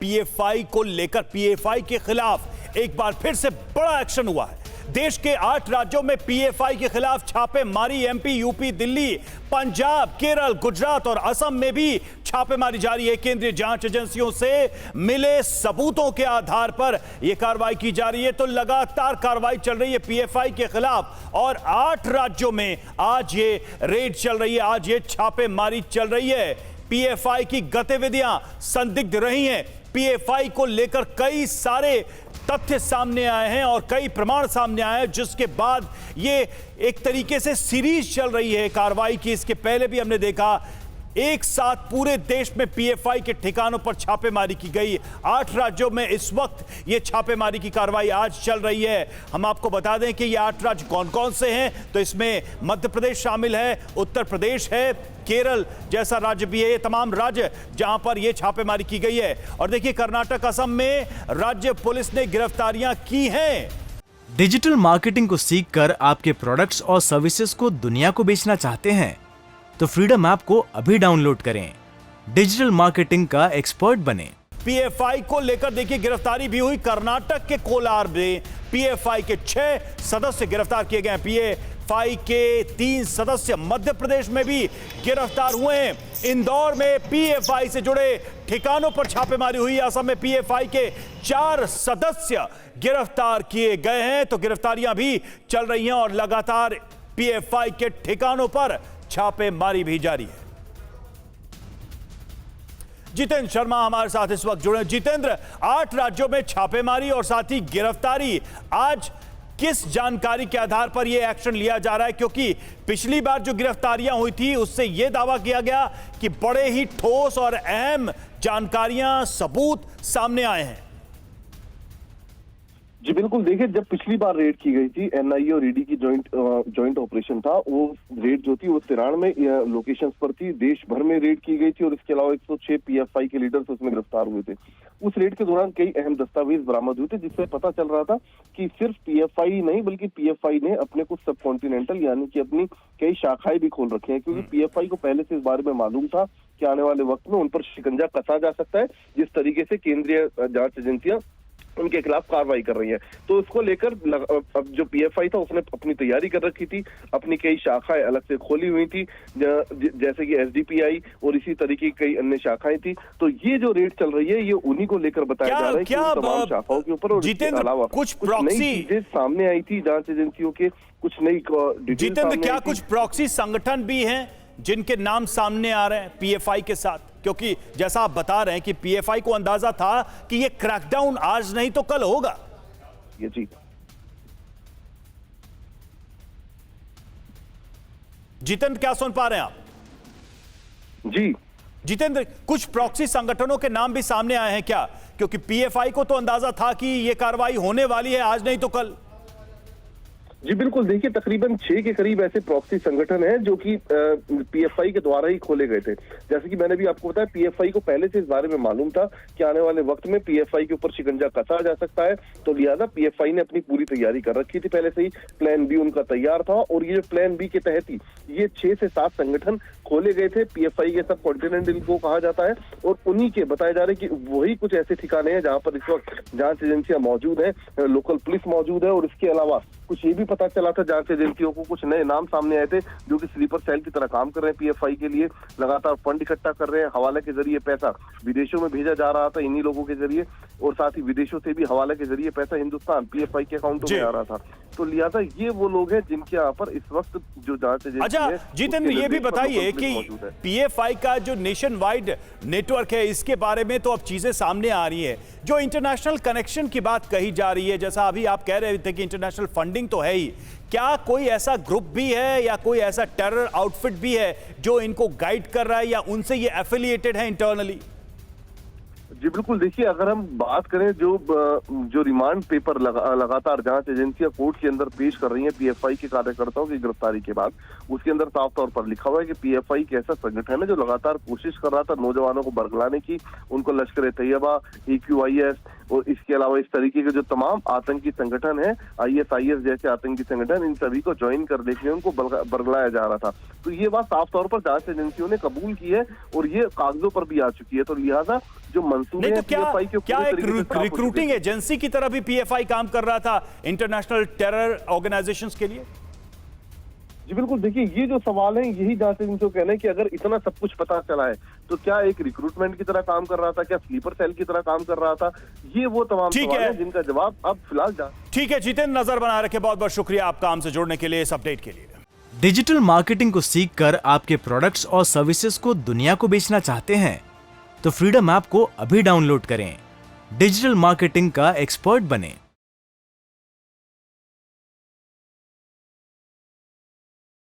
PFI को लेकर PFI के खिलाफ एक बार फिर से बड़ा एक्शन हुआ है। देश के 8 राज्यों में पीएफआई के खिलाफ छापेमारी, एमपी, यूपी, दिल्ली, पंजाब, केरल, गुजरात और असम में भी छापेमारी जारी है। केंद्रीय जांच एजेंसियों से मिले सबूतों के आधार पर यह कार्रवाई की जा रही है। तो लगातार कार्रवाई चल रही है पीएफआई के खिलाफ और 8 राज्यों में आज ये रेड चल रही है, आज ये छापेमारी चल रही है। पीएफआई की गतिविधियां संदिग्ध रही हैं। पीएफआई को लेकर कई सारे तथ्य सामने आए हैं और कई प्रमाण सामने आए हैं, जिसके बाद ये एक तरीके से सीरीज चल रही है कार्रवाई की। इसके पहले भी हमने देखा एक साथ पूरे देश में पीएफआई के ठिकानों पर छापेमारी की गई। 8 राज्यों में इस वक्त ये छापेमारी की कार्रवाई आज चल रही है। हम आपको बता दें कि ये 8 राज्य कौन कौन से हैं, तो इसमें मध्य प्रदेश शामिल है, उत्तर प्रदेश है, केरल जैसा राज्य भी है। ये तमाम राज्य जहां पर यह छापेमारी की गई है। और देखिए कर्नाटक, असम में राज्य पुलिस ने गिरफ्तारियां की हैं। डिजिटल मार्केटिंग को सीखकर आपके प्रोडक्ट्स और सर्विसेज को दुनिया को बेचना चाहते हैं तो फ्रीडम ऐप को अभी डाउनलोड करें। डिजिटल मार्केटिंग का एक्सपर्ट बने। पीएफआई को लेकर देखिए गिरफ्तारी भी हुई। कर्नाटक के कोलार में पीएफआई के 6 सदस्य गिरफ्तार किए गए हैं। पीएफआई के 3 सदस्य मध्य प्रदेश में भी गिरफ्तार हुए हैं। इंदौर में पीएफआई से जुड़े ठिकानों पर छापेमारी हुई। असम में पीएफआई के 4 सदस्य गिरफ्तार किए गए हैं। तो गिरफ्तारियां भी चल रही हैं और लगातार पीएफआई के ठिकानों पर छापेमारी भी जारी है। जितेंद्र शर्मा हमारे साथ इस वक्त जुड़े। जितेंद्र, 8 राज्यों में छापेमारी और साथ ही गिरफ्तारी, आज किस जानकारी के आधार पर यह एक्शन लिया जा रहा है? क्योंकि पिछली बार जो गिरफ्तारियां हुई थी उससे यह दावा किया गया कि बड़े ही ठोस और अहम जानकारियां, सबूत सामने आए हैं। जी बिल्कुल, देखिए जब पिछली बार रेड की गई थी एनआईए और ईडी की जॉइंट ऑपरेशन था, वो रेड जो थी वो 93 लोकेशंस पर थी। देश भर में रेड की गई थी और इसके अलावा 106 पीएफआई के लीडर्स उसमें गिरफ्तार हुए थे। उस रेड के दौरान कई अहम दस्तावेज बरामद हुए थे, जिससे पता चल रहा था कि सिर्फ पीएफआई नहीं बल्कि पीएफआई ने अपने कुछ सब कॉन्टिनेंटल यानी कि अपनी कई शाखाएं भी खोल रखी हैं। क्योंकि पीएफआई को पहले से इस बारे में मालूम था कि आने वाले वक्त में उन पर शिकंजा कसा जा सकता है, जिस तरीके से केंद्रीय जांच एजेंसियां उनके खिलाफ कार्रवाई कर रही है। तो उसको लेकर अब जो पीएफआई था उसने अपनी तैयारी कर रखी थी, अपनी कई शाखाएं अलग से खोली हुई थी, जैसे कि एसडीपीआई और इसी तरीके की कई अन्य शाखाएं थी। तो ये जो रेड चल रही है ये उन्हीं को लेकर बताया जा रहा है कि तमाम शाखाओं के ऊपर। और इसके अलावा कुछ नई चीजें सामने आई थी जांच एजेंसियों के, कुछ नई जितेंद्र, क्या कुछ प्रॉक्सी संगठन भी हैं जिनके नाम सामने आ रहे हैं पीएफआई के साथ? क्योंकि जैसा आप बता रहे हैं कि पीएफआई को अंदाजा था कि ये क्रैकडाउन आज नहीं तो कल होगा। ये जी जितेंद्र, क्या सुन पा रहे हैं आप? जी जितेंद्र, कुछ प्रॉक्सी संगठनों के नाम भी सामने आए हैं क्या? क्योंकि पीएफआई को तो अंदाजा था कि ये कार्रवाई होने वाली है आज नहीं तो कल। जी बिल्कुल, देखिए तकरीबन 6 के करीब ऐसे प्रॉक्सी संगठन हैं जो कि पीएफआई के द्वारा ही खोले गए थे। जैसे कि मैंने भी आपको बताया, पीएफआई को पहले से इस बारे में मालूम था कि आने वाले वक्त में पीएफआई के ऊपर शिकंजा कसा जा सकता है। तो लिहाजा पीएफआई ने अपनी पूरी तैयारी कर रखी थी पहले से ही। प्लान बी उनका तैयार था और ये प्लान बी के तहत ही ये 6 से 7 संगठन खोले गए थे। पीएफआई के सब कॉन्टिनेंटल को कहा जाता है और उन्हीं के बताया जा रहा है कि वही कुछ ऐसे ठिकाने हैं जहां पर इस वक्त जांच एजेंसियां मौजूद है, लोकल पुलिस मौजूद है। और इसके अलावा कुछ ये भी पता चला था, जांच एजेंसियों को कुछ नए नाम सामने आए थे जो कि स्लीपर सेल की तरह काम कर रहे हैं पीएफआई के लिए, लगातार फंड इकट्ठा कर रहे हैं। हवाले के जरिए पैसा विदेशों में भेजा जा रहा था इन्हीं लोगों के जरिए, और साथ ही विदेशों से भी हवाले के जरिए पैसा हिंदुस्तान पीएफआई के अकाउंटों में आ रहा था। तो लिहाजा ये वो लोग हैं जिनके यहाँ पर इस वक्त जो जांच एजेंसी अच्छा जितेंद्र, ये भी बताइए कि पीएफआई का जो नेशन वाइड नेटवर्क है इसके बारे में तो अब चीजें सामने आ रही है। जो इंटरनेशनल कनेक्शन की बात कही जा रही है, जैसा अभी आप कह रहे थे कि इंटरनेशनल फंडिंग तो है ही, क्या कोई ऐसा ग्रुप भी है या कोई ऐसा टेरर आउटफिट भी है जो इनको गाइड कर रहा है या उनसे ये एफिलिएटेड है इंटरनली? जी बिल्कुल, देखिए अगर हम बात करें जो रिमांड पेपर लगातार जांच एजेंसियां कोर्ट के अंदर पेश कर रही हैं पीएफआई के कार्यकर्ताओं की गिरफ्तारी के बाद, उसके अंदर साफ तौर पर लिखा हुआ है कि पीएफआई एक ऐसा संगठन है जो लगातार कोशिश कर रहा था नौजवानों को बरगलाने की, उनको लश्कर-ए-तैयबा, AQIS, और इसके अलावा इस तरीके के जो तमाम आतंकी संगठन है, ISIS जैसे आतंकी संगठन, इन सभी को ज्वाइन कर लेके उनको बरगलाया जा रहा था। तो ये बात साफ तौर पर जांच एजेंसियों ने कबूल की है और ये कागजों पर भी आ चुकी है। तो लिहाजा जो मंसूबे नहीं, तो क्या एक रिक्रूटिंग एजेंसी की तरह भी PFI काम कर रहा था इंटरनेशनल टेरर ऑर्गेनाइजेशंस के लिए? जी बिल्कुल, देखिए ये जो सवाल है यही जांच एजेंसियों कहना है कि अगर इतना सब कुछ पता चला है तो क्या एक रिक्रूटमेंट की तरह काम कर रहा था, क्या स्लीपर सेल की तरह काम कर रहा था? ये वो तमाम सवाल हैं जिनका जवाब अब फिलहाल ठीक है जितेंद्र, नजर बना रखे, बहुत बहुत शुक्रिया आपका हमसे जुड़ने के लिए, इस अपडेट के लिए। डिजिटल मार्केटिंग को सीखकर आपके प्रोडक्ट्स और सर्विसेज को दुनिया को बेचना चाहते हैं तो फ्रीडम ऐप को अभी डाउनलोड करें। डिजिटल मार्केटिंग का एक्सपर्ट बनें।